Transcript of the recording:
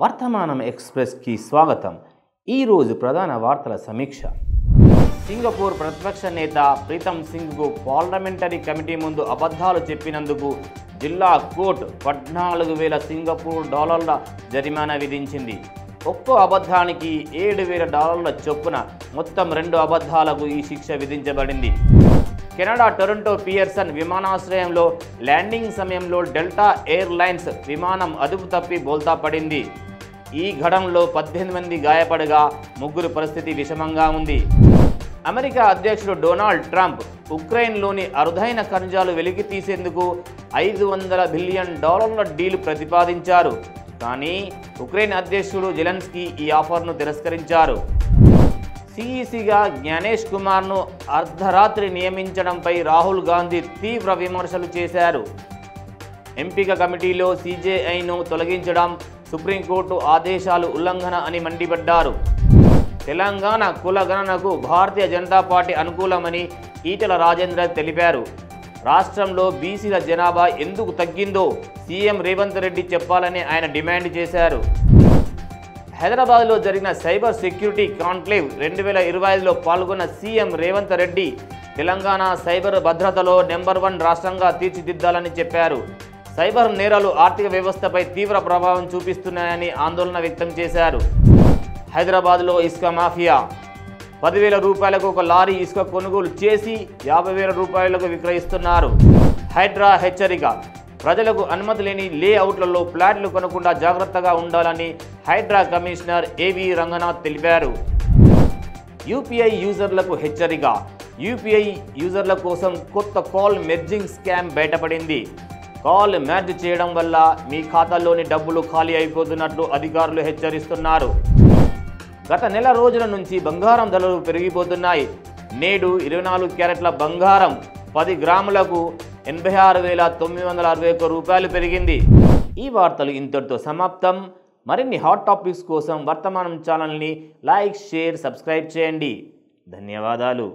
వర్తమానం ఎక్స్‌ప్రెస్‌కి స్వాగతం. ఈరోజు ప్రధాన వార్తల సమీక్ష. సింగపూర్ ప్రతిపక్ష నేత ప్రీతం సింగ్కు పార్లమెంటరీ కమిటీ ముందు అబద్ధాలు చెప్పినందుకు జిల్లా కోర్టు 14,000 సింగపూర్ డాలర్ల జరిమానా విధించింది. ఒక్కో అబద్ధానికి $7,000 చొప్పున మొత్తం 2 అబద్ధాలకు ఈ శిక్ష విధించబడింది. కెనడా టొరంటో పియర్సన్ విమానాశ్రయంలో ల్యాండింగ్ సమయంలో డెల్టా ఎయిర్లైన్స్ విమానం అదుపు తప్పి బోల్తా పడింది. ఈ ఘటనలో 18 మంది గాయపడగా 3 పరిస్థితి విషమంగా ఉంది. అమెరికా అధ్యక్షుడు డొనాల్డ్ ట్రంప్ ఉక్రెయిన్లోని అరుదైన ఖనిజాలు వెలికి తీసేందుకు $500 బిలియన్ డీల్ ప్రతిపాదించారు. కానీ ఉక్రెయిన్ అధ్యక్షుడు జెలెన్స్కీ ఈ ఆఫర్ను తిరస్కరించారు. సిఈసిగా జ్ఞానేష్ కుమార్ను అర్ధరాత్రి నియమించడంపై రాహుల్ గాంధీ తీవ్ర విమర్శలు చేశారు. ఎంపిక కమిటీలో సిజేఐను తొలగించడం సుప్రీంకోర్టు ఆదేశాలు ఉల్లంఘన అని మండిపడ్డారు. తెలంగాణ కులగణనకు భారతీయ జనతా పార్టీ అనుకూలమని ఈటెల రాజేందర్ తెలిపారు. రాష్ట్రంలో బీసీల జనాభా ఎందుకు తగ్గిందో సీఎం రేవంత్ రెడ్డి చెప్పాలని ఆయన డిమాండ్ చేశారు. హైదరాబాద్లో జరిగిన సైబర్ సెక్యూరిటీ కాన్క్లేవ్ 2025లో పాల్గొన్న సీఎం రేవంత్ రెడ్డి తెలంగాణ సైబర్ భద్రతలో #1 రాష్ట్రంగా తీర్చిదిద్దాలని చెప్పారు. సైబర్ నేరాలు ఆర్థిక వ్యవస్థపై తీవ్ర ప్రభావం చూపిస్తున్నాయని ఆందోళన వ్యక్తం చేశారు. హైదరాబాద్లో ఇసుక మాఫియా 10,000 రూపాయలకు ఒక లారీ ఇసుక కొనుగోలు చేసి 50,000 రూపాయలకు విక్రయిస్తున్నారు. హైడ్రా హెచ్చరిక, ప్రజలకు అనుమతి లేని లేఅవుట్లలో ఫ్లాట్లు కొనకుండా జాగ్రత్తగా ఉండాలని హైడ్రా కమిషనర్ ఏవి రంగనాథ్ తెలిపారు. యూపీఐ యూజర్లకు హెచ్చరిక, యూపీఐ యూజర్ల కోసం కొత్త కాల్ మెర్జింగ్ స్కామ్ బయటపడింది. కాల్ మెర్జ్ చేయడం వల్ల మీ ఖాతాలోని డబ్బులు ఖాళీ అయిపోతున్నట్లు అధికారులు హెచ్చరిస్తున్నారు. గత నెల రోజుల నుంచి బంగారం ధరలు పెరిగిపోతున్నాయి. నేడు 24 క్యారెట్ల బంగారం 10 గ్రాములకు 86,961 రూపాయలు పెరిగింది. ఈ వార్తలు ఇంతటితో సమాప్తం. మరిన్ని హాట్ టాపిక్స్ కోసం వర్తమానం ఛానల్ని లైక్, షేర్, సబ్స్క్రైబ్ చేయండి. ధన్యవాదాలు.